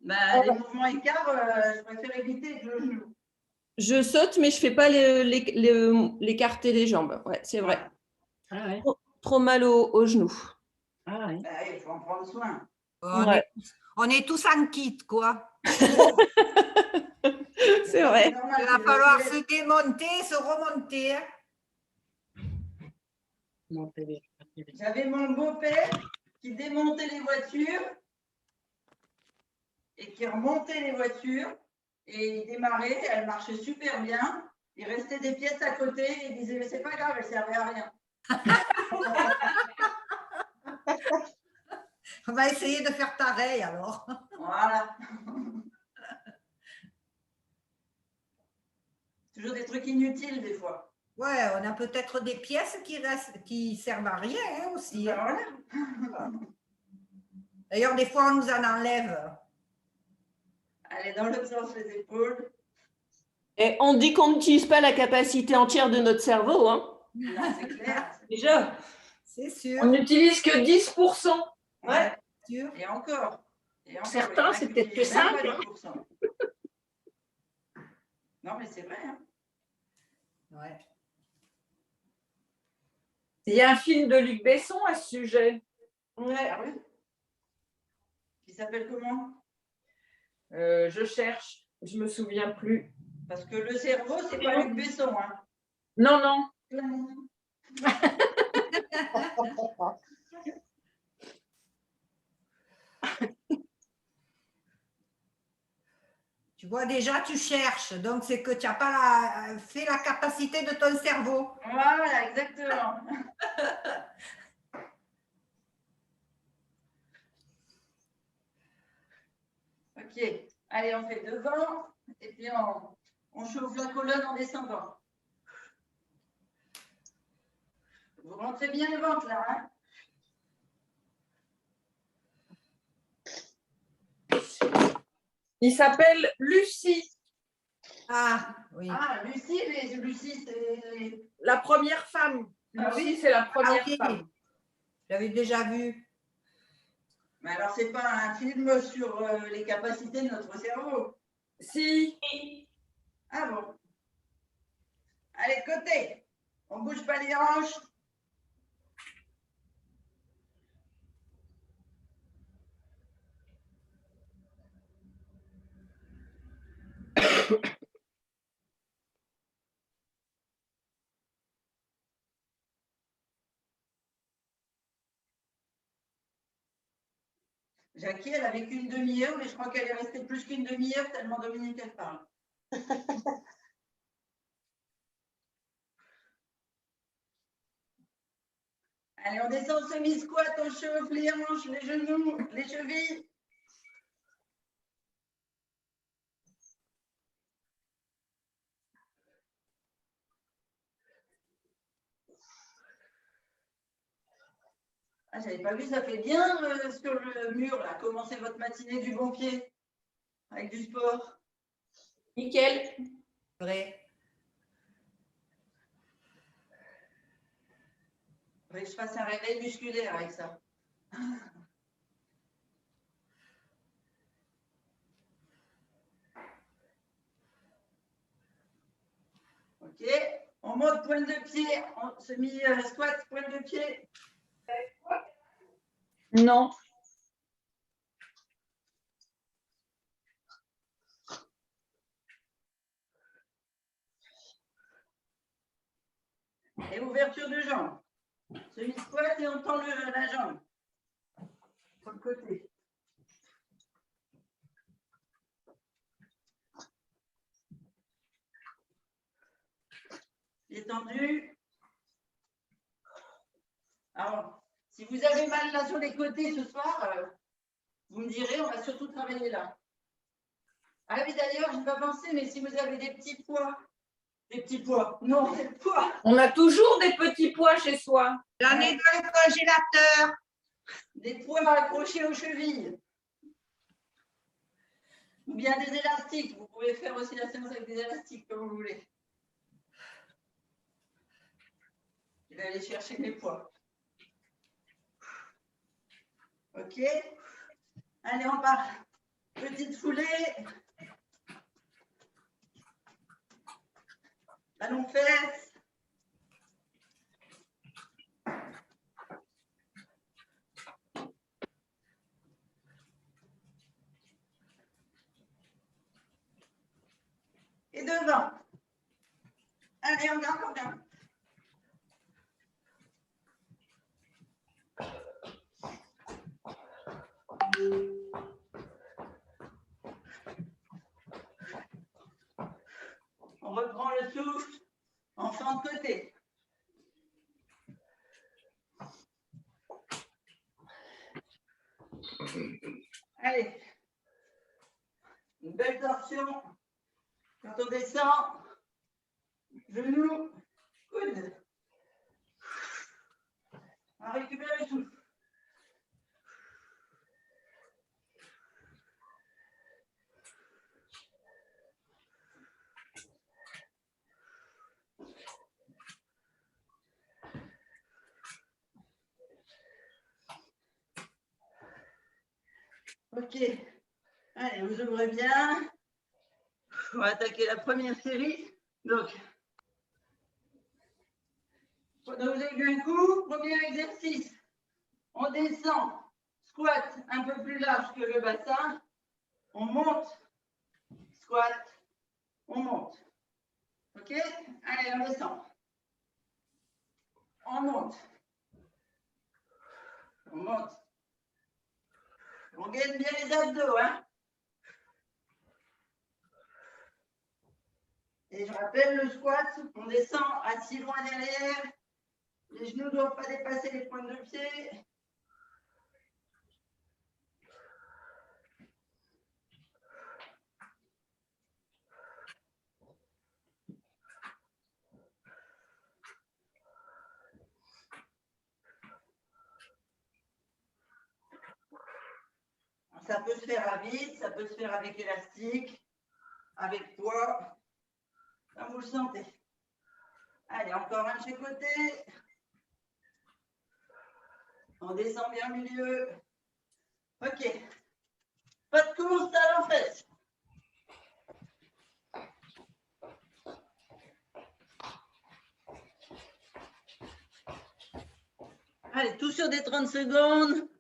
Bah, les mouvements écarts, je préfère éviter que le genou. Je saute, mais je ne fais pas l'écarté des jambes. Ouais, c'est vrai. Ah ouais. Trop mal au genou. Ah ouais. Bah, il faut en prendre soin. Ouais. On est tous en kit, quoi. C'est vrai. Normal, Il va c'est falloir le- se démonter, se remonter. Hein. J'avais mon beau-père qui démontait les voitures et qui remontait les voitures et il démarrait, elle marchait super bien. Il restait des pièces à côté et il disait mais c'est pas grave, elle servait à rien. On va essayer de faire pareil alors. Voilà. Toujours des trucs inutiles des fois. Ouais, on a peut-être des pièces qui servent à rien hein, aussi. Ben Hein. voilà. D'ailleurs, des fois, on nous en enlève. Elle est dans l'autre sens les épaules. Et on dit qu'on n'utilise pas la capacité entière de notre cerveau. Hein. Non, c'est clair. Déjà, C'est sûr. on n'utilise que 10%. Ouais. Sûr. Et encore. Certains, c'est peut-être que 5. Hein. Non, mais c'est vrai. Hein. Ouais. Il y a un film de Luc Besson à ce sujet. Ouais. Ah oui. Qui s'appelle comment? Je cherche, je me souviens plus. Parce que le cerveau, c'est pas Luc Besson. Hein. Non, non. Tu vois, déjà, tu cherches. Donc, c'est que tu n'as pas fait la capacité de ton cerveau. Voilà, exactement. Ok. Allez, on fait devant. Et puis, on chauffe la colonne en descendant. Vous rentrez bien le ventre, là. Hein. Il s'appelle Lucie. Ah, oui. Ah, Lucie, c'est... La première femme. Ah Lucie, oui. c'est la première ok. femme. J'avais déjà vu. Mais alors, c'est pas un film sur les capacités de notre cerveau. Si. Ah bon. Allez, côté. On bouge pas les hanches. Jackie, elle a vécu une demi-heure, mais je crois qu'elle est restée plus qu'une demi-heure tellement Dominique elle parle. Allez, on descend en semi-squat, on chauffe les hanches, les genoux, les chevilles. Ah, j'avais pas vu, ça fait bien sur le mur, là. Commencez votre matinée du bon pied avec du sport. Nickel. Vrai. Faudrait que je fasse un réveil musculaire avec ça. Ok, on monte pointe de pied, on semi-squat, pointe de pied. Non. Et ouverture de jambe. Semi-squat et on tend la jambe. Sur le côté. Détendu. Alors, si vous avez mal là sur les côtés ce soir, vous me direz, on va surtout travailler là. Ah oui, d'ailleurs, je n'ai pas pensé, mais si vous avez des petits pois, non, des pois. On a toujours des petits pois chez soi. J'en ai dans le congélateur. Des pois accrochés aux chevilles. Ou bien des élastiques. Vous pouvez faire aussi la séance avec des élastiques, comme vous voulez. Je vais aller chercher mes pois. Ok. Allez, on part. Petite foulée. Ballon fesse. Et devant. Allez, on garde, on garde. On reprend le souffle en fin de côté. Allez. Une belle torsion. Quand on descend, genoux, coude. On récupère le souffle. Ok. Allez, vous ouvrez bien. On va attaquer la première série. Donc, vous avez vu un coup, premier exercice. On descend, squat un peu plus large que le bassin. On monte, squat, on monte. Ok? Allez, on descend. On monte. On monte. On gaine bien les abdos, hein? Et je rappelle le squat, on descend assis loin derrière. Les genoux ne doivent pas dépasser les pointes de pied. Ça peut se faire à vide, ça peut se faire avec élastique, avec poids, comme vous le sentez. Allez, encore un de chaque côté. On descend bien au milieu. Ok. Pas de course, talon fesse. Allez, tout sur des 30 secondes.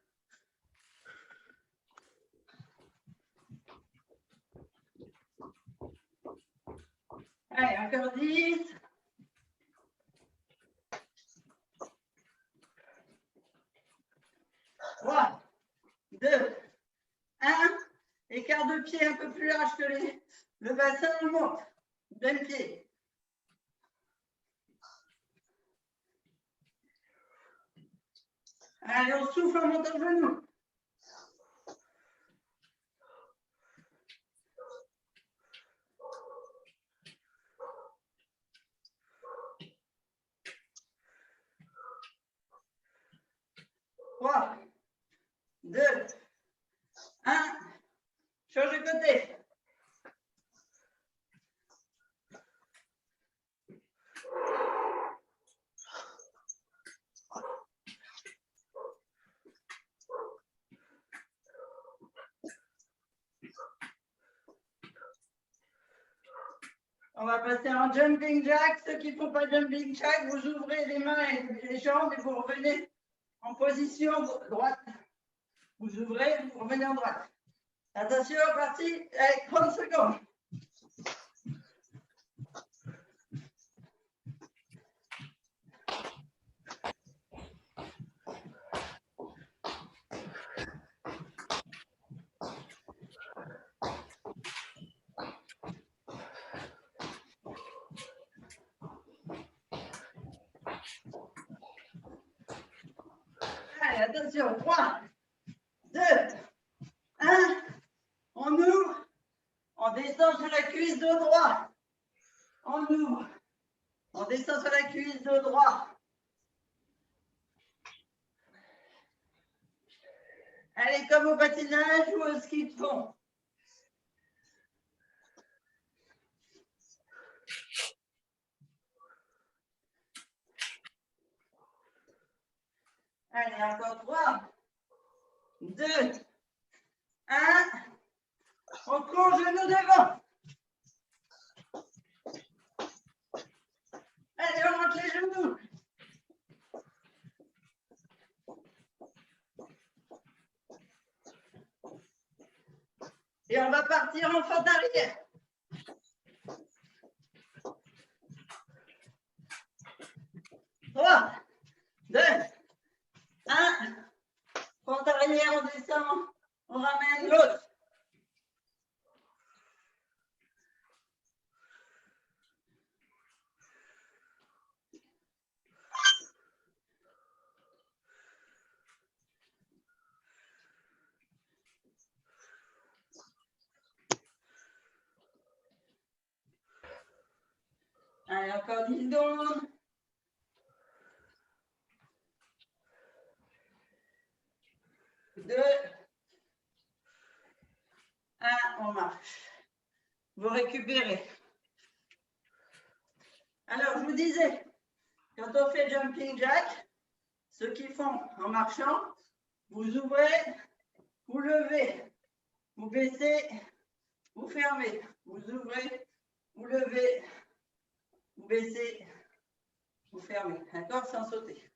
Allez, encore 10. Trois, 2, 1. Écart de pied un peu plus large que le bassin, on monte. Même pied. Allez, on souffle en montant le genou. Trois, 2, 1. Change de côté. On va passer en jumping jack. Ceux qui ne font pas jumping jack, vous ouvrez les mains et les jambes et vous revenez en position droite. Vous ouvrez, vous revenez en droite. Attention, parti. Allez, 30 secondes. Allez, attention. 3, 2, 1. On ouvre. On descend sur la cuisse de droit. On ouvre. On descend sur la cuisse de droit. Allez, comme au patinage ou au ski de fond. Allez, encore 3, 2, 1. On On court genou devant. Allez, on monte les genoux. Et on va partir en fente arrière. Trois, deux, un. Fente arrière, on descend. On ramène l'autre. Allez, encore 10 secondes. Deux, un, on marche. Vous récupérez. Alors, je vous disais, quand on fait jumping jack, ceux qui font en marchant, vous ouvrez, vous levez, vous baissez, vous fermez, vous ouvrez, vous levez, vous baissez, vous fermez. D'accord? Sans sauter.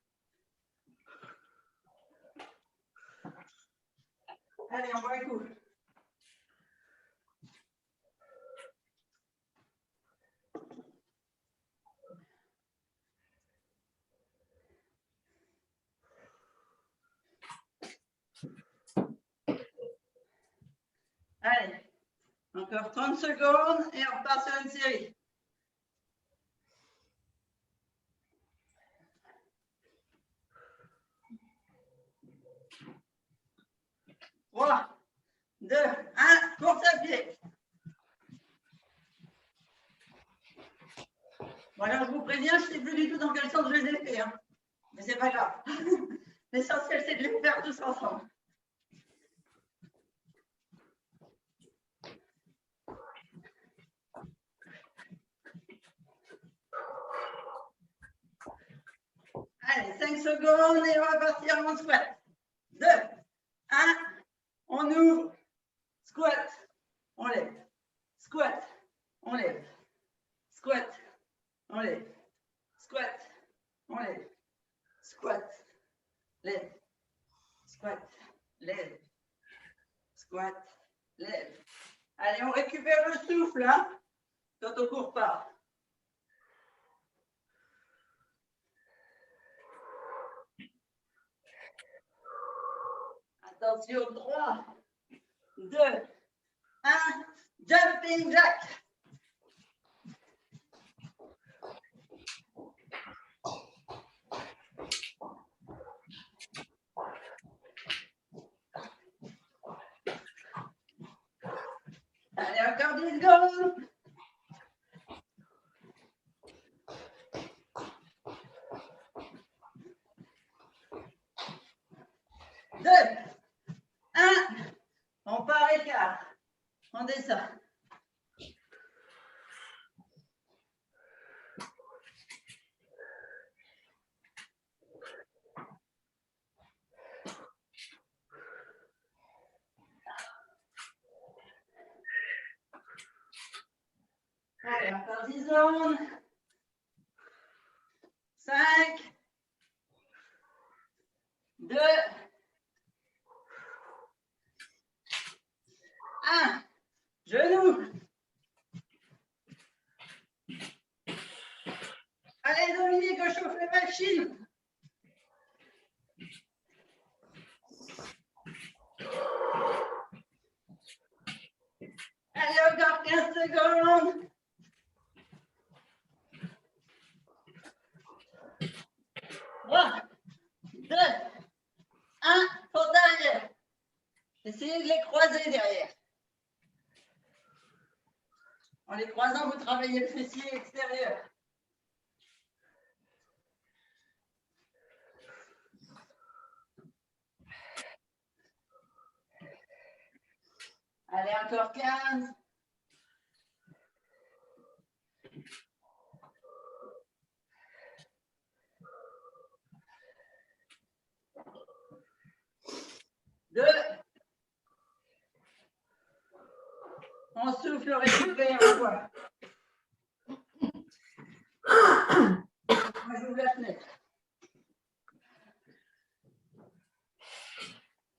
Allez, on voit un coup. Allez, encore 30 secondes et on repart sur une série. Trois, deux, un, course à pied. Bon, alors je vous préviens, je ne sais plus du tout dans quel sens je les ai fait. Hein. Mais c'est pas grave. L'essentiel, c'est de les faire tous ensemble. Allez, 5 secondes et on va partir en squat. 2, 1, on ouvre, squat, on lève, squat, on lève, squat, on lève, squat, on lève, squat, lève, squat, lève, squat, lève. Allez, on récupère le souffle hein, quand on ne court pas. Attention, 3, 2, 1, jumping jack. Allez, encore 10 secondes. Deux, un, on part écart, on descend. Allez, encore 10 secondes. 5, 2, 1. Genoux. Allez, Dominique, on chauffe les machines. Allez, encore 15 secondes. 3, 2, 1, fente arrière. Essayez de les croiser derrière. En les croisant, vous travaillez le fessier extérieur. Allez, encore 15. Deux. On souffle, on récupère, on voit. Moi, j'ouvre la fenêtre.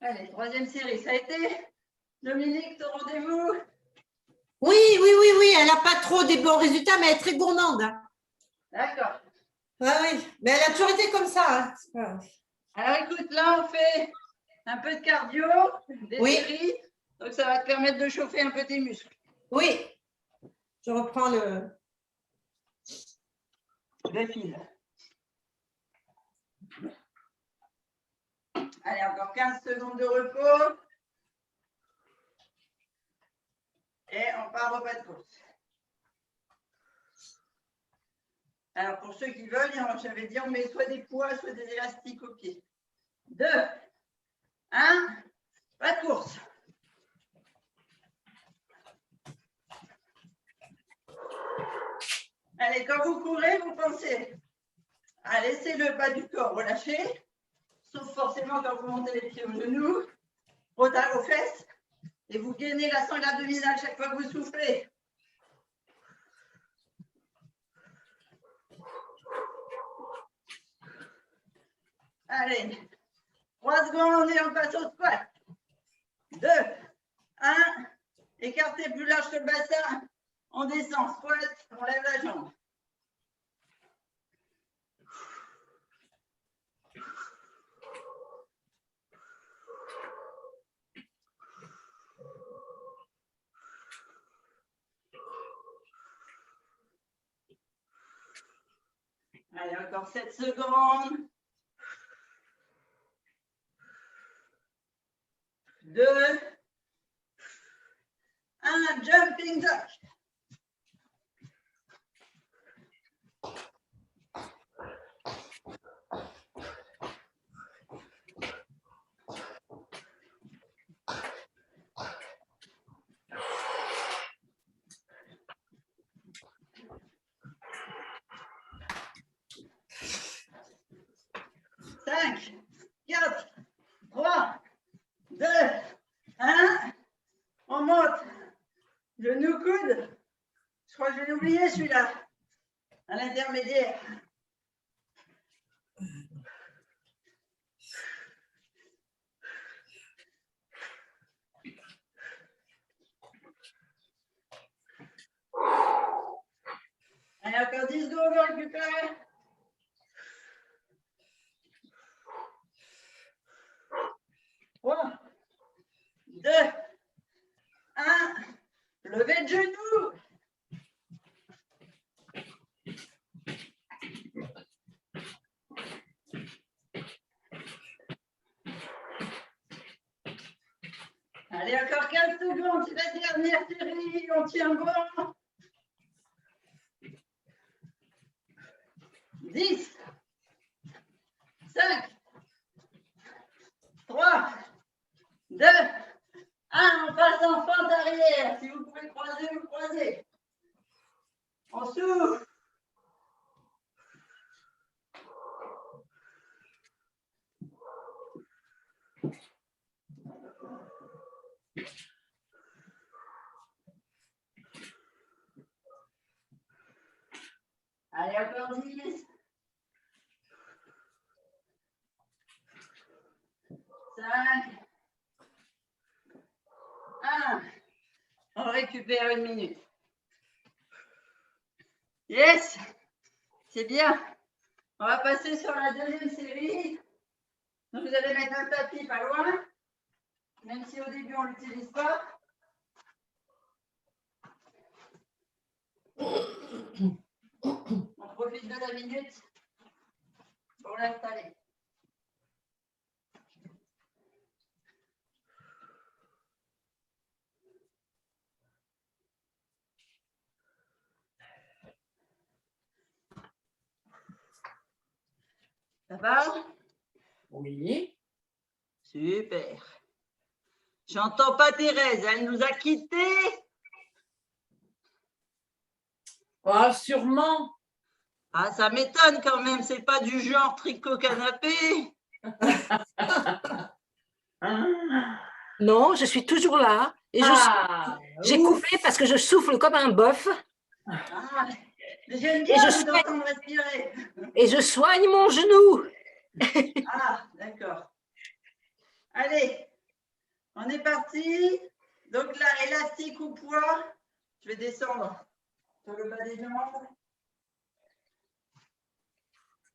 Allez, troisième série, ça a été? Dominique, ton rendez-vous? Oui, oui, oui, oui, elle n'a pas trop des bons résultats, mais elle est très gourmande. Hein. D'accord. Oui, oui, mais elle a toujours été comme ça. Hein. C'est pas- Alors écoute, là, on fait un peu de cardio, des Oui. séries. Donc, ça va te permettre de chauffer un peu tes muscles. Oui, je reprends le fil. Allez, encore 15 secondes de repos. Et on part au pas de course. Alors, pour ceux qui veulent, j'avais dit, on met soit des poids, soit des élastiques aux pieds. 2, 1, pas de course. Allez, quand vous courez, vous pensez à laisser le bas du corps relâché, sauf forcément quand vous montez les pieds aux genoux, aux fesses, et vous gainez la sangle abdominale chaque fois que vous soufflez. Allez, 3 secondes et on passe au squat. 2, 1, écartez plus large que le bassin, on descend, squat, on lève la jambe. Allez, encore 7 secondes. 2, 1, jumping jack. Cinq, 4, 3, 2, 1. On monte. Genou coude. Je crois que je l'ai oublié celui-là. À l'intermédiaire. Allez, encore 10 secondes, on récupère. Trois, 2, 1. Levez le genou. Allez, encore 15 secondes, c'est la dernière série, on tient bon. 10, 5, 3, 2, 1, on passe en fente arrière. Si vous pouvez croiser, vous croisez. On souffle. Allez, encore 10. 5. 1. On récupère 1 minute. Yes, c'est bien. On va passer sur la deuxième série. Donc, vous allez mettre un tapis pas loin, même si au début on ne l'utilise pas. On profite de la minute pour l'installer. Ça va? Oui. Super. J'entends pas Thérèse, elle nous a quittés. Ah, sûrement. Ah, ça m'étonne quand même, c'est pas du genre tricot canapé. Ah. Non, je suis toujours là. Et j'ai ouf. coupé parce que je souffle comme un bœuf Ah, j'aime bien vous entendre respirer. et je soigne mon genou. Ah, d'accord. Allez, on est parti. Donc là, élastique ou poids. Je vais descendre sur le bas des jambes.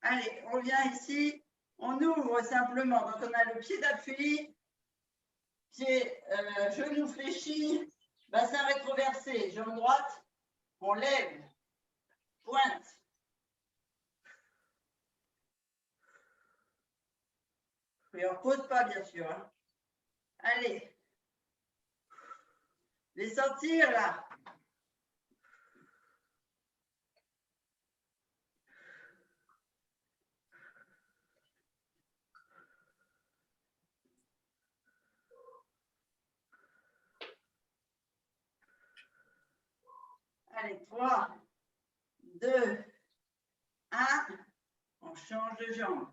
Allez, on vient ici. On ouvre simplement. Donc on a le pied d'appui, pied, genou fléchi, bassin rétroversé, jambe droite. On lève, pointe. Et on ne pose pas, bien sûr. Hein. Allez. Les sentir là. Allez, 3, 2, 1. On change de jambe.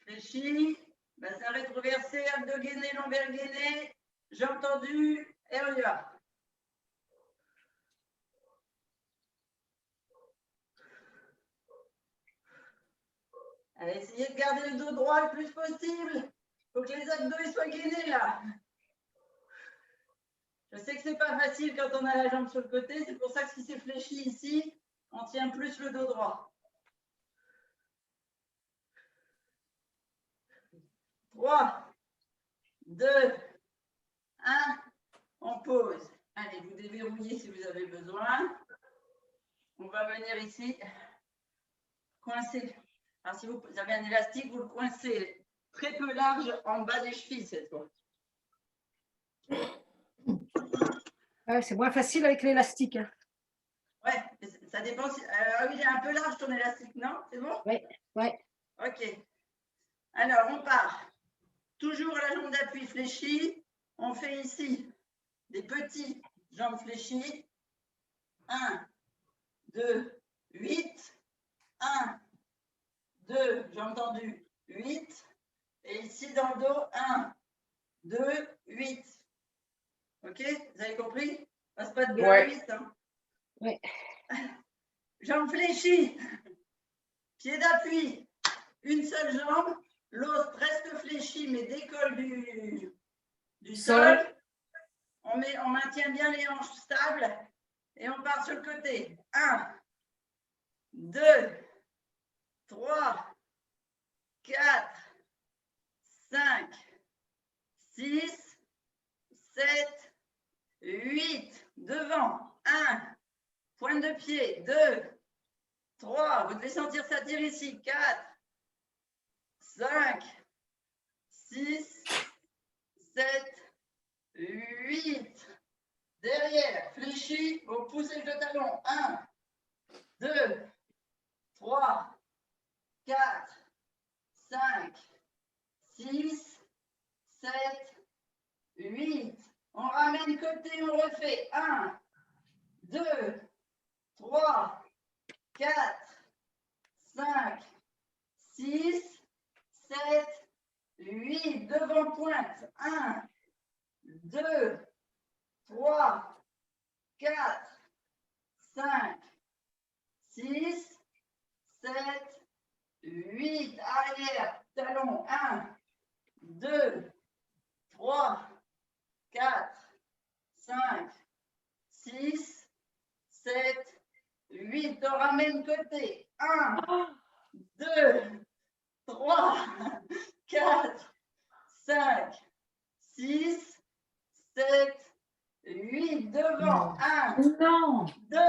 Fléchi, bassin rétroversé, abdos gainés, lombaires gainés, jambes tendues, et on y va. Allez, essayez de garder le dos droit le plus possible. Il faut que les abdos soient gainés là. Je sais que ce n'est pas facile quand on a la jambe sur le côté, c'est pour ça que si c'est fléchi ici, on tient plus le dos droit. 3, 2, 1, on pose. Allez, vous déverrouillez si vous avez besoin. On va venir ici, coincer. Alors, si vous avez un élastique, vous le coincez très peu large en bas des chevilles cette fois. Ouais, c'est moins facile avec l'élastique. Hein. Ouais, ça dépend. Si, oui, il est un peu large ton élastique, non? C'est bon? Oui, oui. Ok. Alors, on part. Toujours la jambe d'appui fléchie. On fait ici des petits jambes fléchies. 1, 2, 8. 1, 2, jambes tendues, 8. Et ici, dans le dos, 1, 2, 8. Ok? Vous avez compris? Passe pas de 2 à 8. Hein. Ouais. Jambes fléchies. Pied d'appui. Une seule jambe. L'autre reste fléchie, mais décolle du sol. On maintient bien les hanches stables. Et on part sur le côté. 1, 2, 3, 4, 5, 6, 7, 8. Devant. 1. Pointe de pied. 2. 3. Vous devez sentir ça tire ici. 4. 5. 6. 7. 8. Derrière. Fléchi. Vous poussez le talon. 1. 2. 3. 4. 5. 6. 7. 8. On ramène côté, on refait. 1, 2, 3, 4, 5, 6, 7, 8. Devant pointe. 1, 2, 3, 4, 5, 6, 7, 8. Arrière. Talon. 1, 2, 3, 4, 5, 6, 7, 8. On ramène côté. 1, 2, 3, 4, 5, 6, 7, 8. Devant. 1, Non. 2,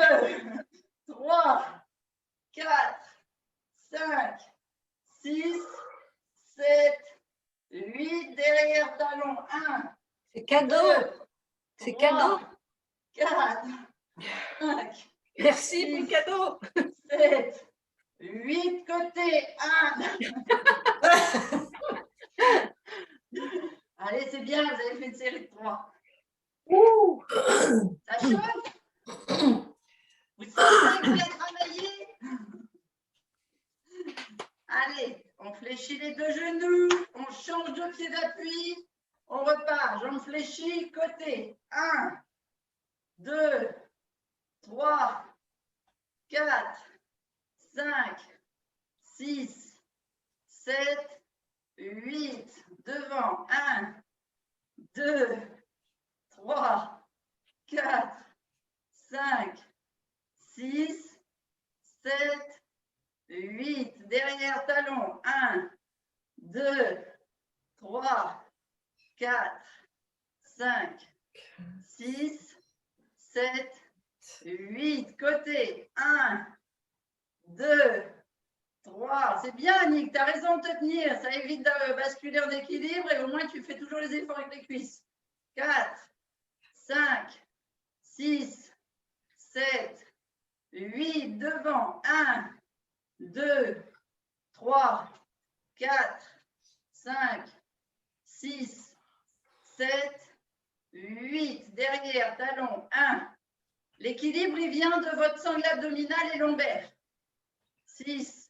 3, 4, 5, 6, 7, 8. Derrière talon. 1. C'est cadeau. 2, C'est 3, cadeau. 4, 5, Merci pour le cadeau. 7, 8 côtés. 1. Allez, c'est bien, vous avez fait une série de 3. Ouh. Ça chauffe? Vous sentez bien travailler? Allez, on fléchit les deux genoux, on change de pied d'appui, on repart, jambes fléchies, côté. 1, 2, 3, 4, 5, 6, 7, 8. Devant. 1, 2, 3, 4, 5, 6, 7, 8. Derrière talon. 1, 2, 3, 4, 5, 6, 7, 8. Côté. 1, 2, 3. C'est bien, Annick, tu as raison de te tenir. Ça évite de basculer en équilibre et au moins tu fais toujours les efforts avec les cuisses. 4, 5, 6, 7, 8. Devant. 1, 2, 3, 4, 5, 6, 7, 8. Derrière, talon. 1. L'équilibre, il vient de votre sangle abdominale et lombaire. 6,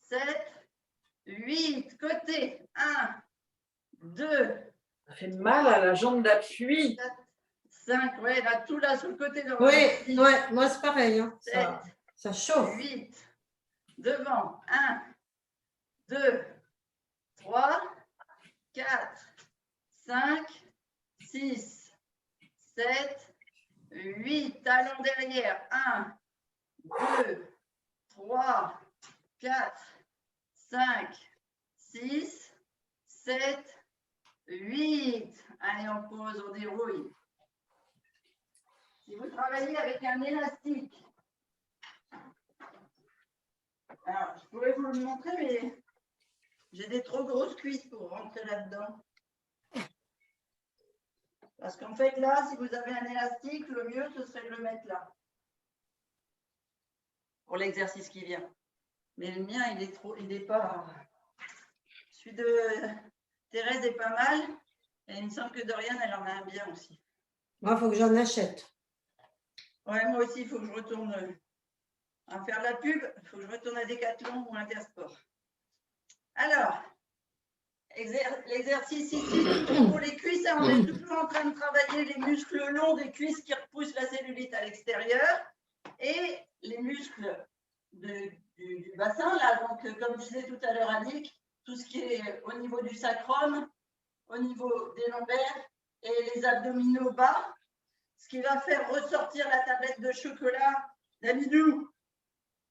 7, 8. Côté. 1, 2, Ça fait mal à la jambe d'appui. 5. Ouais, là, tout là sur le côté de Oui, ouais, moi c'est pareil. Hein. 7, Ça chauffe. 8. Devant. 1, 2, 3, 4, 5, 6, 7, 8. Talons derrière. 1, 2, 3, 4, 5, 6, 7, 8. Allez, on pose, on dérouille. Si vous travaillez avec un élastique, alors je pourrais vous le montrer, mais j'ai des trop grosses cuisses pour rentrer là-dedans. Parce qu'en fait, là, si vous avez un élastique, le mieux, ce serait de le mettre là. Pour l'exercice qui vient. Mais le mien, il est pas. Celui de Thérèse est pas mal. Et il me semble que Doriane, elle en a un bien aussi. Moi, il faut que j'en achète. Ouais, moi aussi, il faut que je retourne à faire la pub. Il faut que je retourne à Decathlon ou Intersport. Alors, l'exercice ici, pour les cuisses, hein, on est toujours en train de travailler les muscles longs des cuisses qui repoussent la cellulite à l'extérieur et les muscles du bassin. Là, donc, comme disait tout à l'heure Annick, tout ce qui est au niveau du sacrum, au niveau des lombaires et les abdominaux bas, ce qui va faire ressortir la tablette de chocolat d'Amidou.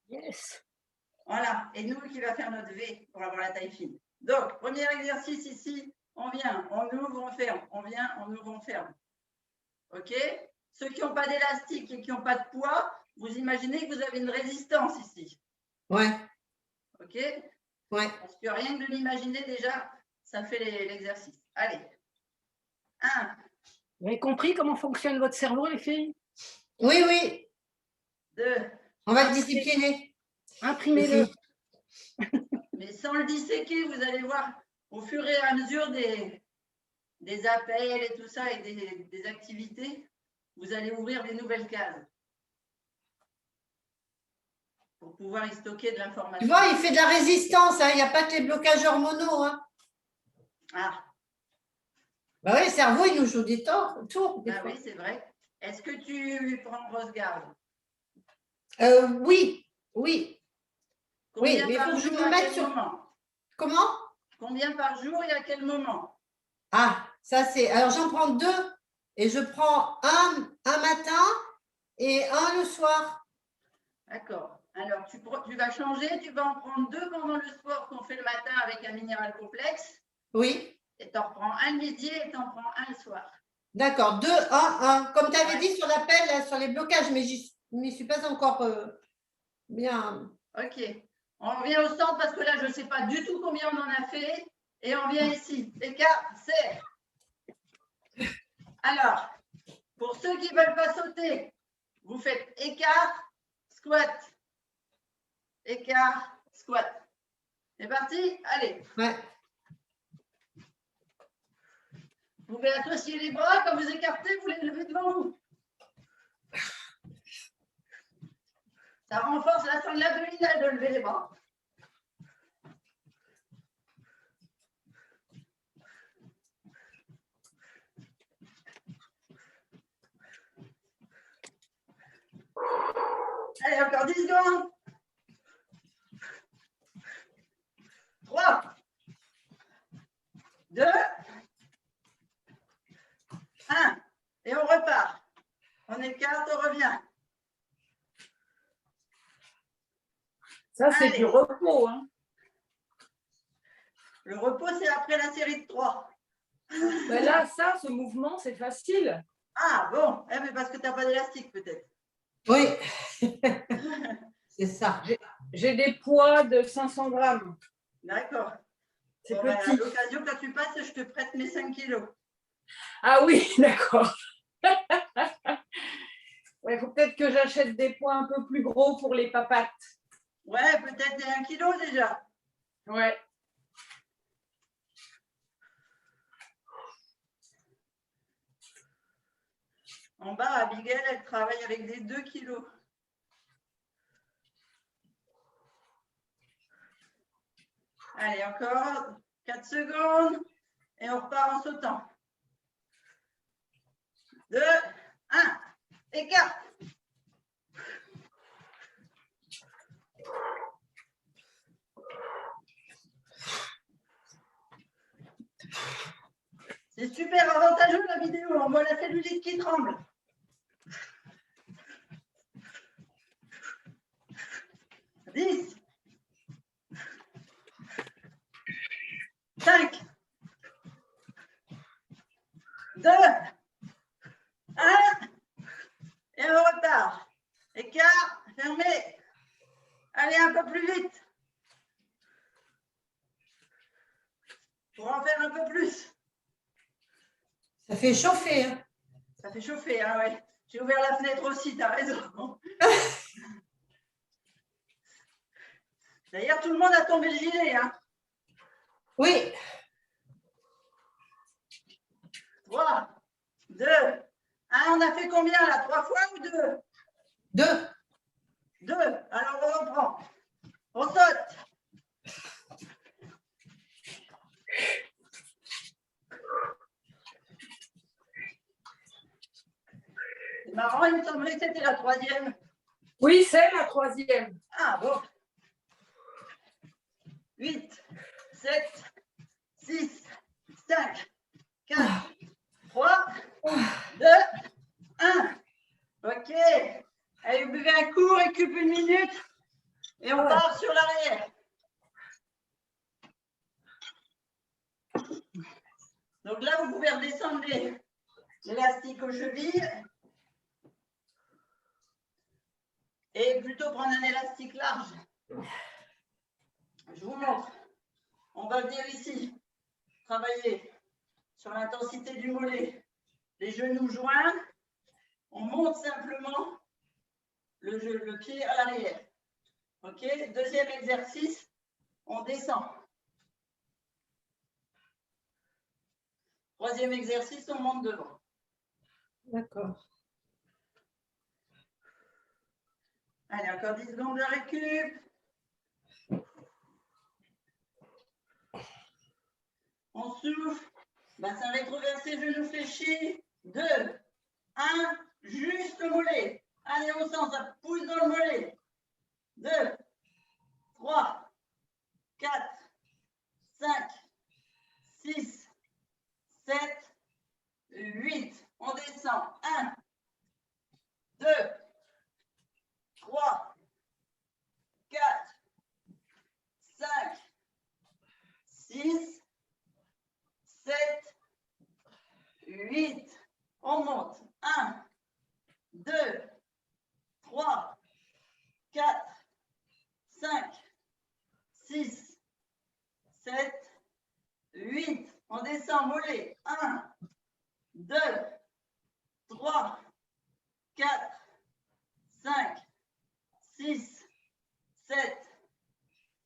Yes. Voilà, et nous qui va faire notre V pour avoir la taille fine. Donc, premier exercice ici, on vient, on ouvre, on ferme, on vient, on ouvre, on ferme. OK? Ceux qui n'ont pas d'élastique et qui n'ont pas de poids, vous imaginez que vous avez une résistance ici. Ouais, OK? ouais. Parce que rien que de l'imaginer déjà, ça fait l'exercice. Allez. 1, Vous avez compris comment fonctionne votre cerveau, les filles? Oui, oui. 2, On va te discipliner. Imprimez-le. mais sans le disséquer, vous allez voir au fur et à mesure des appels et tout ça et des activités, vous allez ouvrir des nouvelles cases pour pouvoir y stocker de l'information. Tu vois, il fait de la résistance. Hein. Il n'y a pas que les blocages hormonaux. Hein. Ah, Bah oui, le cerveau, il nous joue des tours. Des bah fois. oui, c'est vrai. Est-ce que tu prends grosse garde? Oui, oui. Oui, Combien mais il par faut que je jour, me à mette quel sur. moment? Comment? Combien par jour et à quel moment? Ah, ça c'est. Alors j'en prends 2 et je prends un matin et un le soir. D'accord. Alors, tu vas changer, tu vas en prendre 2 pendant le sport qu'on fait le matin avec un minéral complexe. Oui, Et tu en prends un le midi et tu en prends un le soir. d'accord. 2, 1, 1. Comme tu avais Ouais. dit sur l'appel, là, sur les blocages, mais je n'y suis pas encore bien. Ok. On revient au centre parce que là, je ne sais pas du tout combien on en a fait. Et on vient ici. Écart, serre. Alors, pour ceux qui ne veulent pas sauter, vous faites écart, squat. Écart, squat. C'est parti? Allez. Ouais. Vous pouvez associer les bras. Quand vous écartez, vous les levez devant vous. Ça renforce la sangle abdominale de lever les bras. Allez, encore 10 secondes. 3, 2, 1. Et on repart. On écarte, on revient. Ça, c'est Allez. du repos. Hein. Le repos, c'est après la série de 3. Ben là, ça, ce mouvement, c'est facile. Ah bon, mais parce que tu n'as pas d'élastique peut-être. Oui, c'est ça. J'ai des poids de 500 grammes. D'accord. C'est Bon, ben, à petit. l'occasion, quand tu passes, je te prête mes 5 kilos. Ah oui, d'accord. Il faut peut-être que j'achète des poids un peu plus gros pour les papates. Ouais, peut-être 1 kilo déjà. Ouais. En bas, Abigail, elle travaille avec des 2 kilos. Allez, encore 4 secondes. Et on repart en sautant. 2, 1. Écart. C'est super avantageux la vidéo. On voit la cellulite qui tremble. 10, 5, 2, 1. Et on repart. Écart, fermé. Allez, un peu plus vite. Pour en faire un peu plus. Ça fait chauffer. Hein. Ça fait chauffer, hein, ouais. J'ai ouvert la fenêtre aussi, t'as raison. D'ailleurs, tout le monde a tombé le gilet, hein. Oui, 3, 2, 1. On a fait combien là? 3 fois ou 2? 2. 2. Alors on reprend. On saute. C'est marrant, il me semblait que c'était la 3e. Oui, c'est la 3e. Ah bon. 8, 7, 6, 5, 4, 3, 2, 1. Ok. Allez, vous buvez un coup, récup 1 minute et on part sur l'arrière. Donc là, vous pouvez redescendre l'élastique aux chevilles et plutôt prendre un élastique large. Je vous montre. On va venir ici, travailler sur l'intensité du mollet. Les genoux joints, on monte simplement le pied à l'arrière. Ok. Deuxième exercice, on descend. Troisième exercice, on monte devant. D'accord. Allez, encore 10 secondes de récup. On souffle. Bassin rétroversé, genoux fléchis. 2, 1, juste le mollet. Allez, on sent, ça pousse dans le mollet. 2, 3, 4, 5, 6, 7, 8. On descend. 1, 2, 3, 4, 5, 6, 7, 8. On monte. 1, 2, 3, 4, 5, 6, 7, 8. On descend, mollet. 1, 2, 3, 4, 5, 6, 7,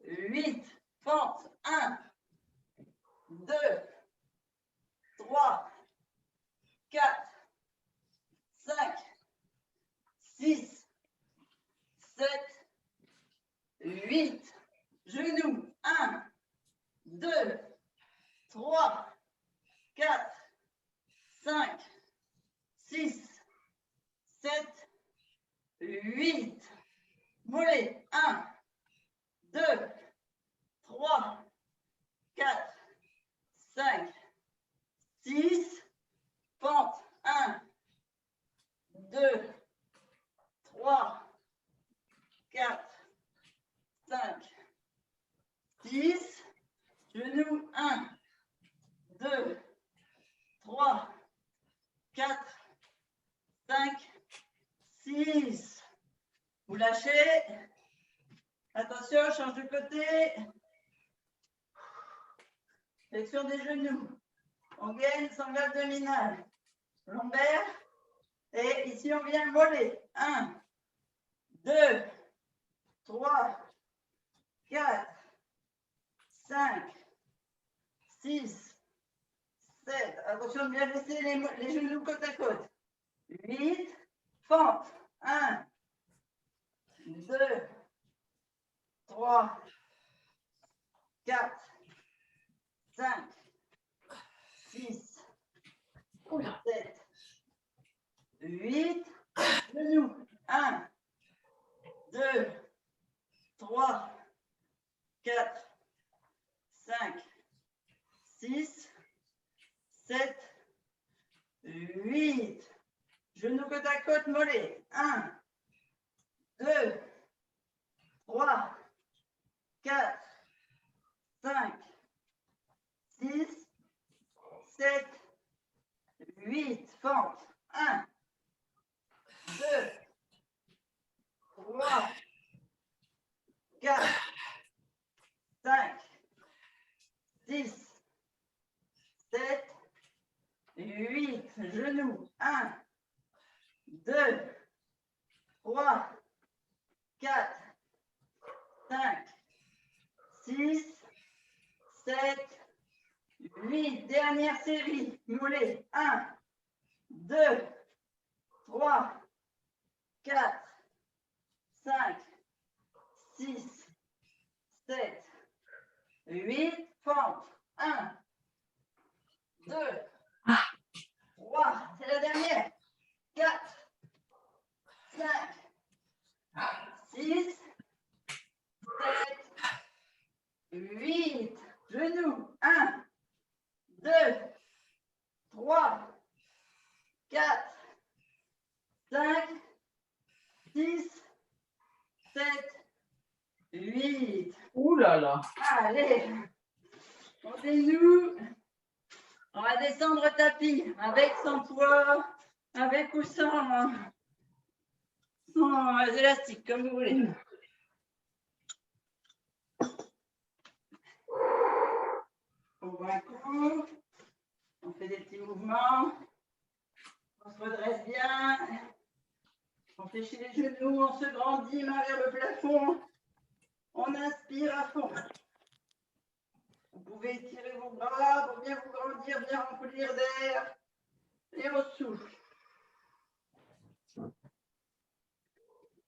8. Fente. 1, 2, 3, 4, 5, 6, 7, 8. Genoux. 1, 2, 3, 4, 5, 6, 7, 8. Mollet. 1, 2, 3, 4, 5, 6. Pente. 1, 2, 3, 4, 5, 6. Genoux. 1, 2, 3, 4, 5, 6. Vous lâchez. Attention, change de côté. Flexion des genoux. On gaine sangle abdominale. Lombaire. Et ici, on vient mollet. 1, 2, 3, 4, 5, 6, 7. Attention de bien laisser les genoux côte à côte. 8. Fente. 1, 2, 3, 4, 5, 6, 7, 8. Genoux. 1, 2, 3, 4, 5, 6, 7, 8. Genoux côte à côte, mollet. 1, 2, 3, 4, 5, 6, 7, 8. Fente. 1, 2, 3, 4, 5, 6, 7, 8. Genoux. 1, 2, 3, 4, 5, 6, 7, 8. Dernière série. Mollet. 1, 2, 3, 4, 5, 6, 7, 8. Fente. 1, 2, 3. C'est la dernière. 4, 5, 6, 7, 8. Genoux. 1, 2, 3, 4, 5, 6, 7, 8. Ouh là là. Allez, montez-nous. On va descendre au tapis, avec, sans poids, avec ou sans élastique, comme vous voulez. On boit un coup. On fait des petits mouvements. On se redresse bien. On fléchit les genoux, on se grandit, main vers le plafond. On inspire à fond. Vous pouvez étirer vos bras pour bien vous grandir, bien remplir d'air. Et on souffle.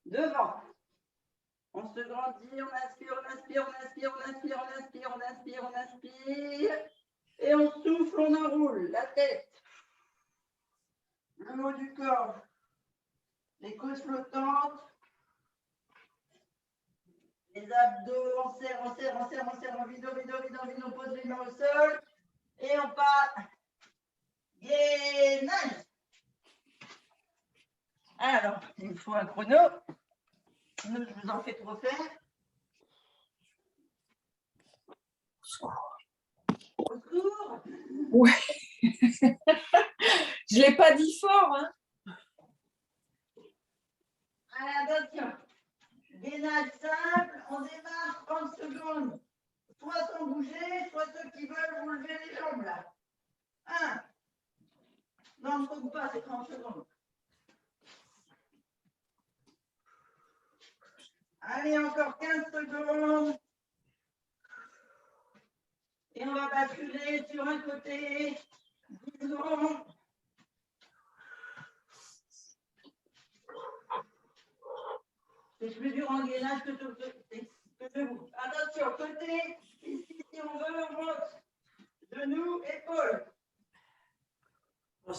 Devant. On se grandit, on inspire, on inspire, on inspire, on inspire, on inspire, on inspire, on inspire. Et on souffle, on enroule la tête. Le haut du corps. Les côtes flottantes. Les abdos, on serre, on serre, on serre, on serre, on vide, on vide, on vide, on vide, on pose les mains au sol. Et on part. Gainage. Alors, il me faut un chrono. Sinon, je vous en fais trop faire. Au secours. Ouais. Je ne l'ai pas dit fort. Hein. Allez, attention. Gainage simple, on démarre 30 secondes. Soit sans bouger, soit ceux qui veulent vous lever les jambes là. 1. Non, ne compte pas, c'est 30 secondes. Allez, encore 15 secondes. Et on va basculer sur un côté. 10 secondes. C'est plus dur en gainage que debout. Attention, côté. Ici, si on veut, on monte. Genoux, épaules. Bon,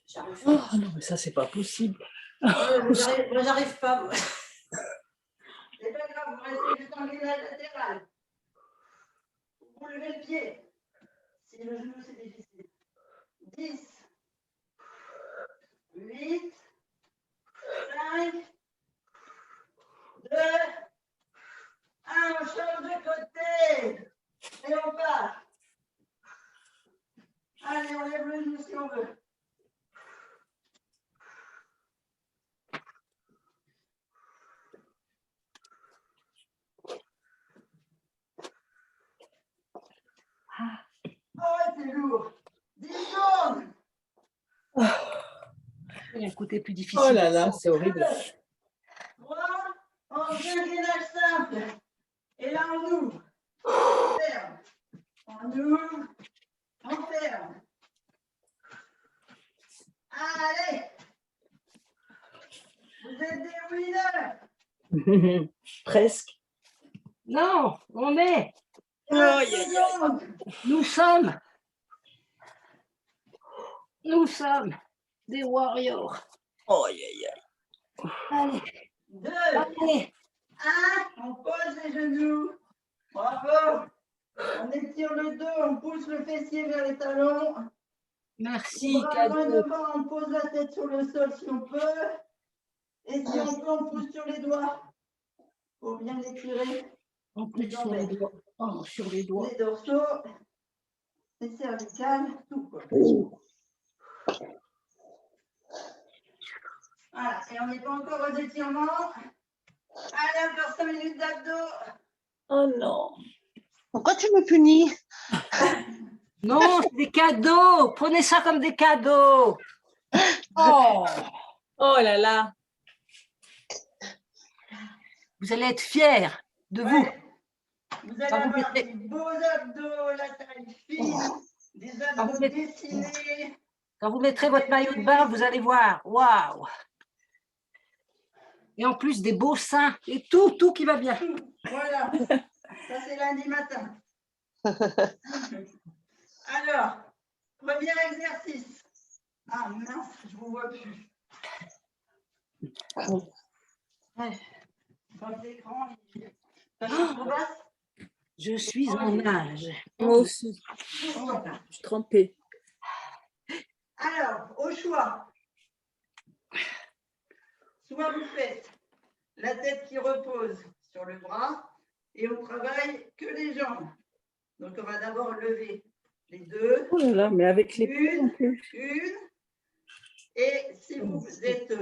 j'arrive. Oh non, mais ça, c'est pas possible. Moi, j'arrive pas. Moi. grave, vous restez juste en gainage latéral. Vous levez le pied. Si le genou, c'est difficile. 10, 8, 5, 2, 1, on change de côté. Et on part. Allez, on lève le genou si on veut. Oh, c'est lourd. 10 secondes. Il y a un côté plus difficile. Oh là là, c'est horrible. 3, on fait un gainage simple. Et là, on ouvre. On ferme. On ouvre. On ferme. Allez. Vous êtes des winners. Presque. Non, on est. 15 secondes. Nous sommes des warriors. Allez, 2, allez. 1, on pose les genoux. Bravo. On étire le dos, on pousse le fessier vers les talons. Merci, Bras cadeau. devant, on pose la tête sur le sol si on peut. Et si on peut, on pousse sur les doigts. Pour bien étirer En plus, sur les doigts. Oh, sur les doigts. les dorsaux, les cervicales, tout quoi. Voilà, et on n'est pas encore aux étirements. Allez, encore 5 minutes d'abdos. Oh non. Pourquoi tu me punis? Non, c'est des cadeaux. Prenez ça comme des cadeaux. Oh, Oh là là. vous allez être fiers de vous. Ouais. Vous allez Quand vous avoir mettez- des beaux abdos, la taille fine, des Quand vous abdos mettez- dessinés. Quand vous mettrez votre maillot de bain, vous allez voir. Waouh. Et en plus, des beaux seins. Et tout qui va bien. Voilà, ça c'est lundi matin. Alors, premier exercice. Ah mince, je ne vous vois plus. Ouais. Votre écran, ça fait trop basse. Je suis en nage. Moi aussi. Je suis trempée. Alors, au choix. Soit vous faites la tête qui repose sur le bras et on travaille que les jambes. Donc, on va d'abord lever les deux. Oh là là, mais avec les pieds en plus. Une. Et si vous êtes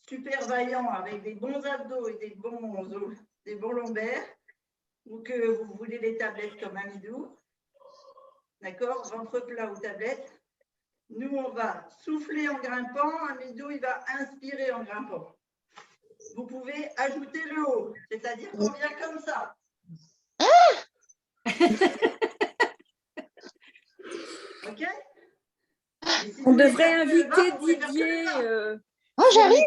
super vaillant avec des bons abdos et des bons lombaires, ou que vous voulez les tablettes comme Amidou, d'accord, ventre plat ou tablette, nous on va souffler en grimpant, Amidou il va inspirer en grimpant. Vous pouvez ajouter le haut, c'est-à-dire qu'on vient comme ça. Ok? Et si On vous voulez devrait faire que le bas, inviter vous pouvez faire que le Didier. bas. Oh, j'arrive.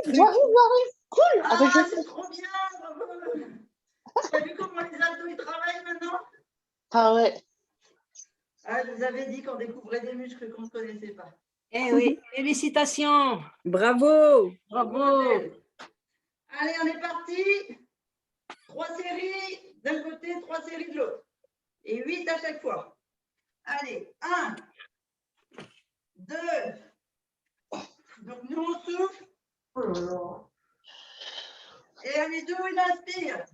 Cool. Ah, Avec le- c'est trop bien, bravo. Tu as vu comment les abdos ils travaillent maintenant? Ah ouais. Ah, je vous avais dit qu'on découvrait des muscles qu'on ne connaissait pas. Eh oui, félicitations. Bravo. Bravo. Allez, on est parti. 3 séries d'un côté, 3 séries de l'autre. Et 8 à chaque fois. Allez, 1, 2. Donc nous on souffle. Et Amidou il inspire.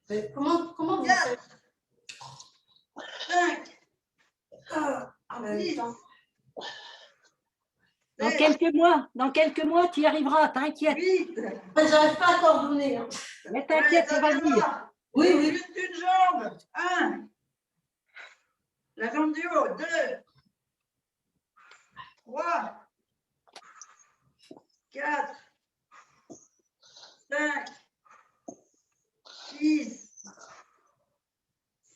Mais comment vous 4, faites 5, en même 6. temps? Dans quelques mois, tu y arriveras, t'inquiète. 8. Moi, j'arrive pas à coordonner. Hein. Mais t'inquiète, ça va venir. Oui, oui. Juste une jambe. 1. La jambe du haut. 2. 3. 4. 5. 6.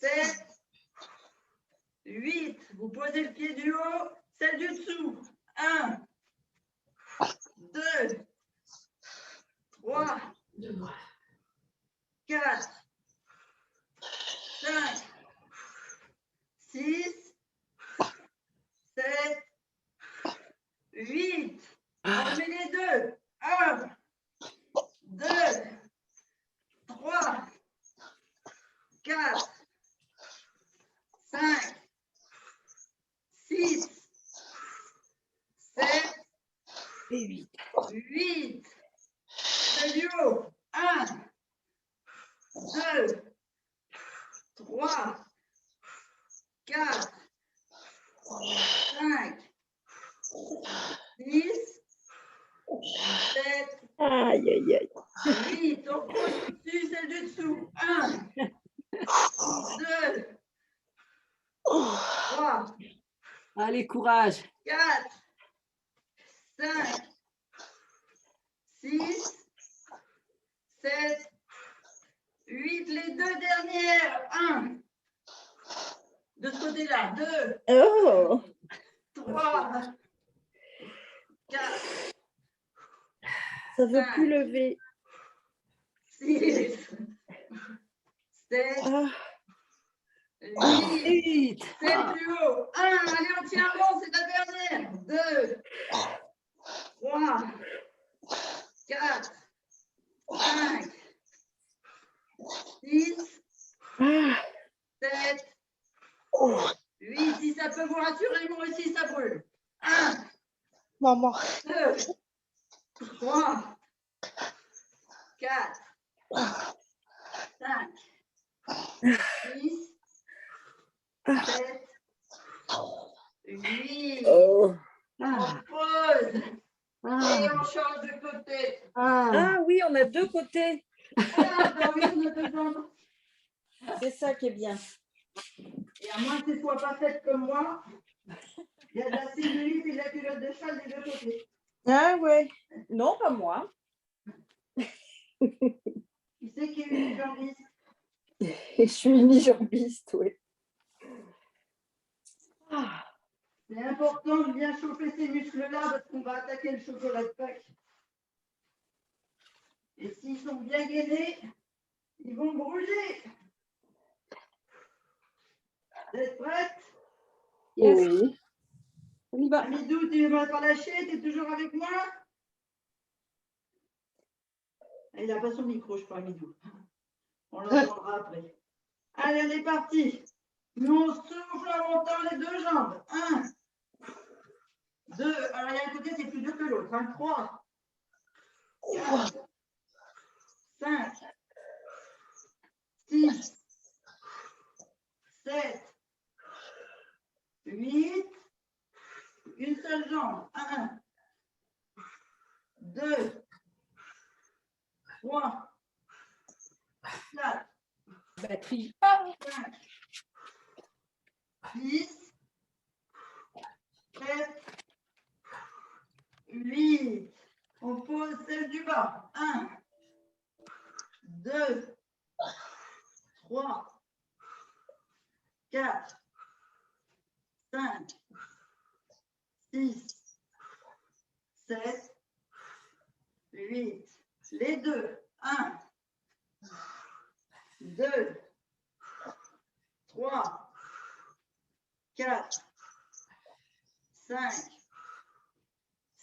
7. 8. Vous posez le pied du haut, celle du dessous. 1. 2. 3. 4. 5. 6. 7. 8. On met les deux. 1. 2. 3. Aïe, aïe, aïe. 8, on pose dessus, celle du dessous. 1, 2, 3, Allez, courage. 4, 5, 6, 7, 8. Les deux dernières. 1. De ce côté-là. 2, Oh, 3, 4, ça veut Cinq. plus lever. 6, 7, Ah, 8. Vite. C'est le plus haut. 1, allez, on tient bon, c'est la dernière. 2, 3, 4, 5, 6, ah, 7, 8. Si ça peut vous rassurer, moi aussi, ça brûle. 1, Maman. 2, 3, 4, 5, 6, 7, 8. oh. On Ah, pose ah, et on change de côté. ah. Ah oui, on a deux côtés. Ah, bah oui, on a deux jambes. C'est ça qui est bien. Et à moins que ce ne soit pas fait comme moi, il y a de la cellulite et de la culotte de cheval des deux côtés. Ah ouais. Non, pas moi. Qui c'est qui est une jambiste? Je suis unijambiste, oui. Ah. C'est important de bien chauffer ces muscles-là parce qu'on va attaquer le chocolat de Pâques. Et s'ils sont bien gainés, ils vont brûler. Vous êtes prête? Yes. Oui. On y va. Amidou, tu ne m'as pas lâché, tu es toujours avec moi? Il n'a pas son micro, je crois, Amidou. On l'entendra après. Allez, on est parti. Nous, on souffle en montant les deux jambes. 1, 2, alors il y a un côté, c'est plus dur que l'autre. 3, 4, 5, 6, 7, 8. Une seule jambe. 1, 2, 3, 4, Batterie. 5, 6, 7, 8. On pose celle du bas. 1, 2, 3, 4, 5, 6, 7, 8. Les deux. 1, 2, 3, 4, 5,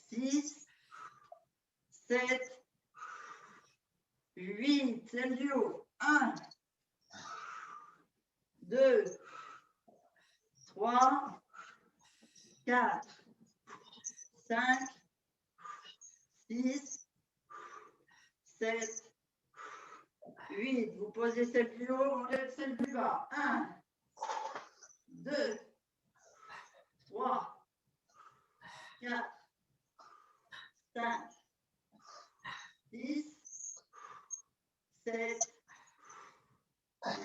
6, 7, 8. Celle du haut. 1, 2, 3, 4, 5, 6, 7, 8. Vous posez celle plus haut, on lève celle plus bas. 1, 2, 3, 4, 5, 6, 7,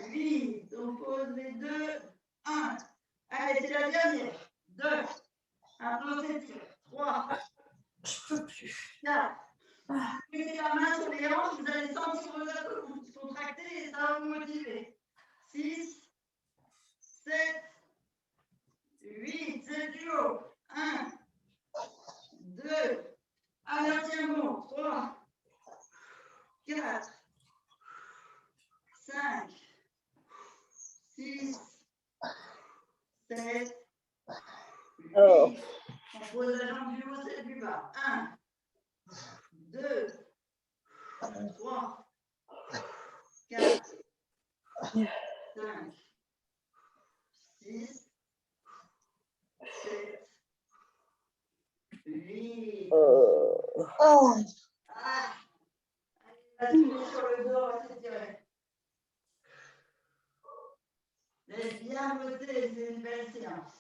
8. On pose les deux. 1. Allez, c'est la dernière. 2. Applaudissez. 3. Je peux plus. 4. Mettez la main sur les hanches, vous allez sentir vos abdos se contracter et ça va vous motiver. 6, 7, 8. C'est du haut. 1, 2. Alors tiens bon. 3, 4, 5, 6, 7, 8. Oh. On pose la jambe du haut, celle du bas. 1, 2, 3, 4, 5, 6, 7, 8. Oh. Oh. Ah, allez, on va se mettre sur le dos, on va s'étirer. Vous avez bien voté, c'est une belle séance.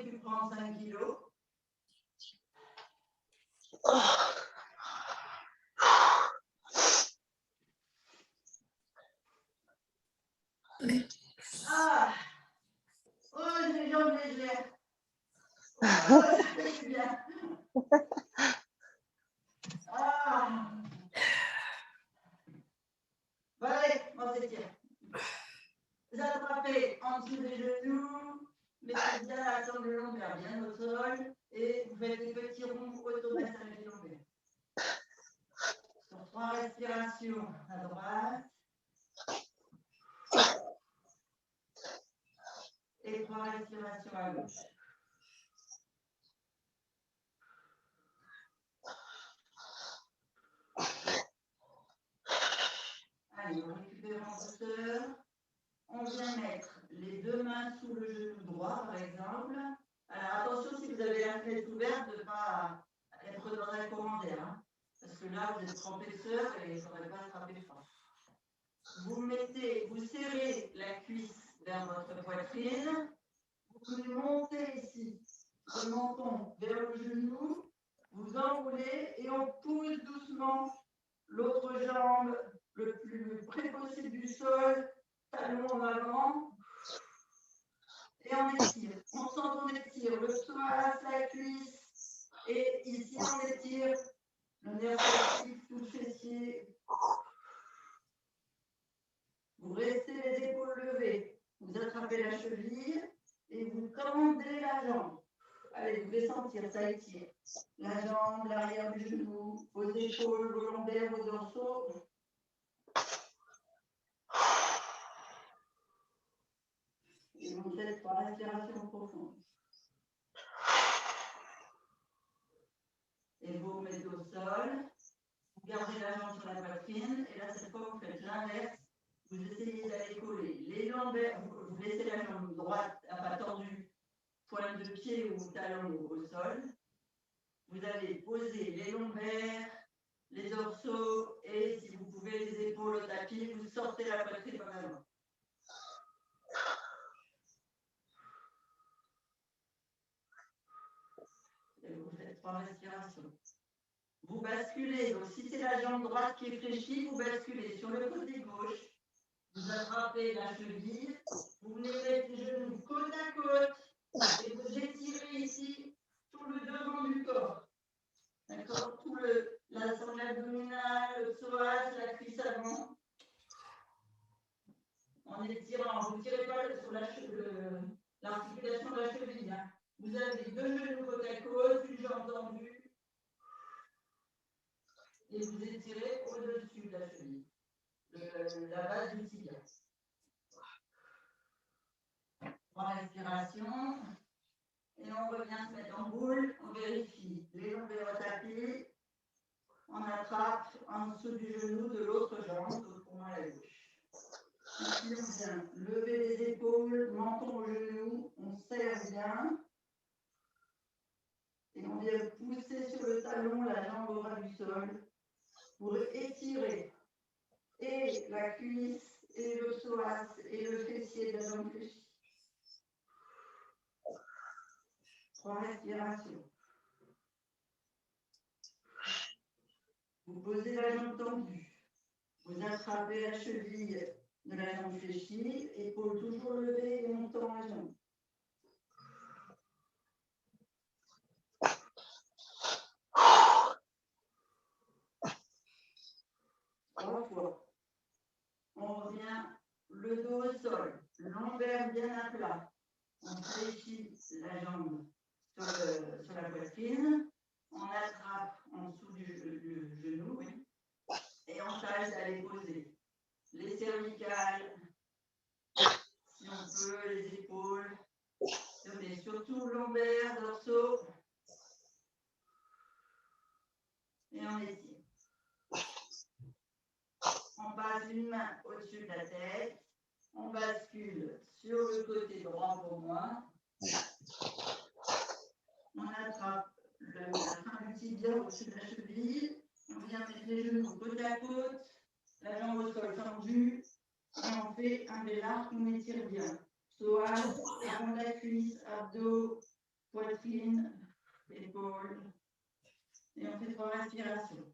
aurais pu prendre 5 kilos. Ah, oh, j'ai les jambes légères. Oh, c'est bien. Ah. Bon, allez, on s'étire. Vous attrapez en dessous des genoux, mettez bien la tente de lombaire bien au sol et vous faites des petits ronds automassage des lombaires. Sur 3 respirations à droite et 3 respirations à gauche. Allez, on récupère en douceur. On vient mettre les 2 mains sous le genou droit, par exemple. Alors attention, si vous avez la fenêtre ouverte, de ne pas être dans un courant d'air. Hein, parce que là, vous êtes trempesseur et il ne faudrait pas attraper fort. Vous serrez la cuisse vers votre poitrine. Vous montez ici le menton vers le genou. Vous enroulez et on pousse doucement l'autre jambe le plus près possible du sol, talon en avant. Et on étire. On sent qu'on étire le psoas, la cuisse. Et ici, on étire le nerf sciatique, tout le fessier. Vous restez les épaules levées. Vous attrapez la cheville et vous tendez la jambe. Allez, vous devez sentir, ça étire. La jambe, l'arrière du genou, vos épaules, vos lombaires, vos dorsaux. Et vous faites 3 respirations profondes. Et vous vous mettez au sol. Vous gardez la jambe sur la poitrine. Et là, cette fois, vous faites l'inverse. Vous essayez d'aller coller les lombaires. Vous laissez la jambe droite, enfin tendue, pointe de pied ou talon au sol. Vous allez poser les lombaires, les dorsaux et, si vous pouvez, les épaules au tapis. Vous sortez la poitrine par l'avant. Et vous faites 3 respirations. Vous basculez. Donc, si c'est la jambe droite qui est fléchie, vous basculez sur le côté gauche. Vous attrapez la cheville. Vous venez mettre les genoux côte à côte. Et vous étirez ici tout le devant du corps. D'accord? Tout la zone abdominale, le psoas, la cuisse avant. En étirant, vous ne tirez pas sur l'articulation de la cheville. Hein. Vous avez 2 genoux côte à côte, une jambe tendue. Et vous étirez au-dessus de la cheville, la base du tibia. 3 respirations. Et on revient se mettre en boule. On vérifie les lombaires au tapis. On attrape en dessous du genou de l'autre jambe, pour moi la gauche. Ici, on vient lever les épaules, menton au genou, on serre bien. Et on vient pousser sur le talon la jambe au ras du sol pour étirer et la cuisse, et le psoas, et le fessier de la jambe fléchie. 3 respirations. Vous posez la jambe tendue. Vous attrapez la cheville de la jambe fléchie, épaules toujours levées et montant la jambe. Trois fois. On revient le dos au sol, lombaire bien à plat. On fléchit la jambe sur la poitrine. On attrape en dessous du genou, oui. Et on tâche d'aller poser les cervicales, si on peut, les épaules, mais surtout lombaires, dorsaux. Et on étire. On passe une main au-dessus de la tête. On bascule sur le côté droit pour moi. On attrape la fin du tibia au-dessus de la cheville. On vient mettre les genoux côte à côte, la jambe au sol tendue. Et on fait un bélarque, on étire bien. Psoas, avant de la cuisse, abdos, poitrine, épaules. Et on fait 3 respirations.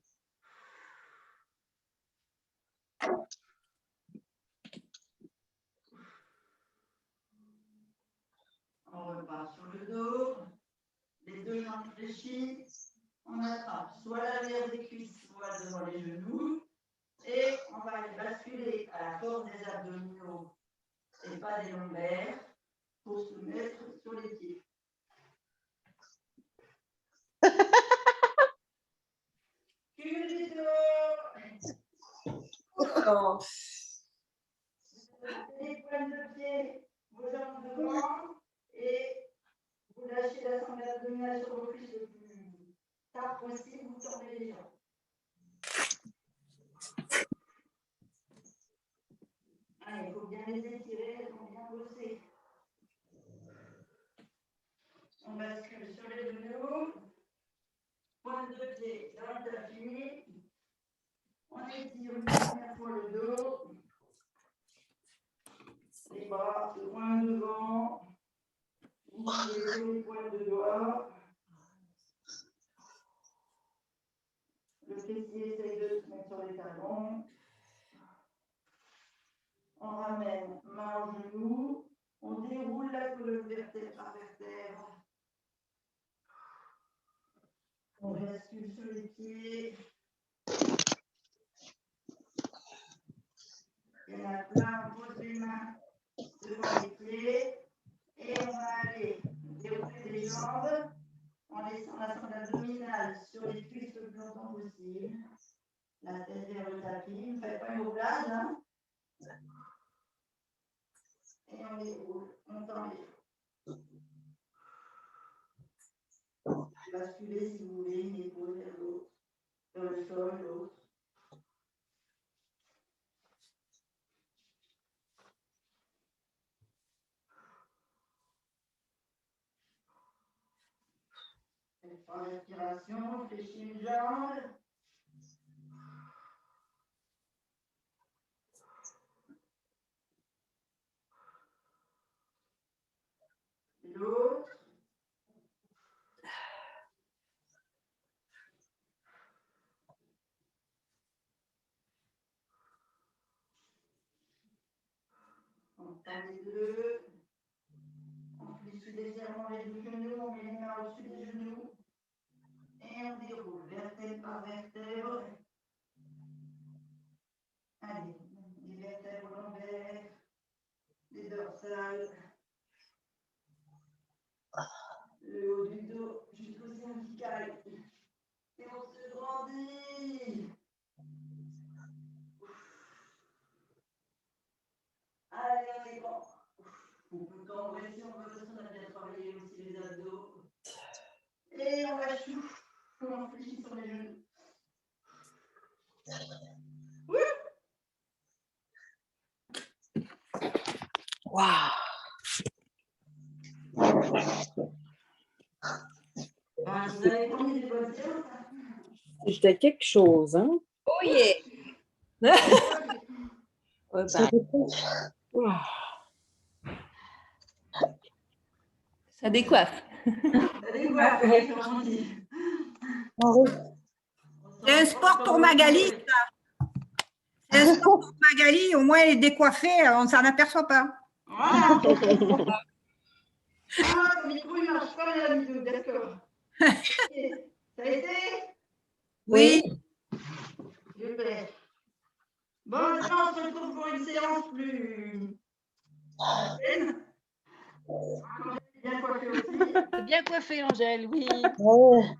On repart sur le dos, les 2 jambes fléchies. On attrape soit l'arrière des cuisses, soit devant les genoux. Et on va aller basculer à la force des abdominaux et pas des lombaires pour se mettre sur les pieds. Cul du dos. Oh. Les pointes de pied, vos jambes devant et vous lâchez la sangle abdominale sur vos cuisses le plus tard possible, vous tournez les jambes. Allez, il faut bien les étirer, elles vont bien bosser. On bascule sur les genoux, pointe de pied dans le tapis. On étire une première fois le dos. Les bras loin devant. Ouvrez les pointes de doigts. Le fessier essaye de se mettre sur les talons. On ramène main au genou. On déroule la colonne vertèbre par vertèbre. On bascule sur les pieds. Il y en a plein, on pose les mains devant les pieds. Et on va aller dérouler les jambes en laissant la sangle abdominale sur les cuisses le plus longtemps possible. La tête vers le tapis. Ne faites pas une roulade. Hein. Et on déroule. On tend les jambes. Basculez si vous voulez une épaule vers l'autre. Vers le sol, l'autre. En respiration, fléchis une jambe. L'autre. On tend les deux. On fléchit légèrement les 2 genoux, on met les mains au-dessus des genoux. Et on déroule vertèbre par vertèbre. Allez, les vertèbres lombaires, les dorsales, le haut du dos jusqu'au cervical. Et on se grandit. Allez, on est grand. On peut cambrer si on veut, parce qu'on a bien travaillé aussi les abdos. Et on lâche tout. On fléchit sur les genoux. Waouh. Ah, vous avez promis des bonnes séances. C'était quelque chose, hein? Oh yeah. Ouais, bah, Waouh. ça décoiffe. Allez voir, c'est gentil. C'est un sport pour Magali, ça. C'est un sport pour Magali, au moins elle est décoiffée, on ne s'en aperçoit pas. Voilà. Ah, le micro, il ne marche pas, la vidéo, d'accord. Ça a été? Oui. Super. Bon, maintenant, on se retrouve pour une séance plus saine. Bien coiffé aussi. Bien coiffé, Angèle, oui. Ouais.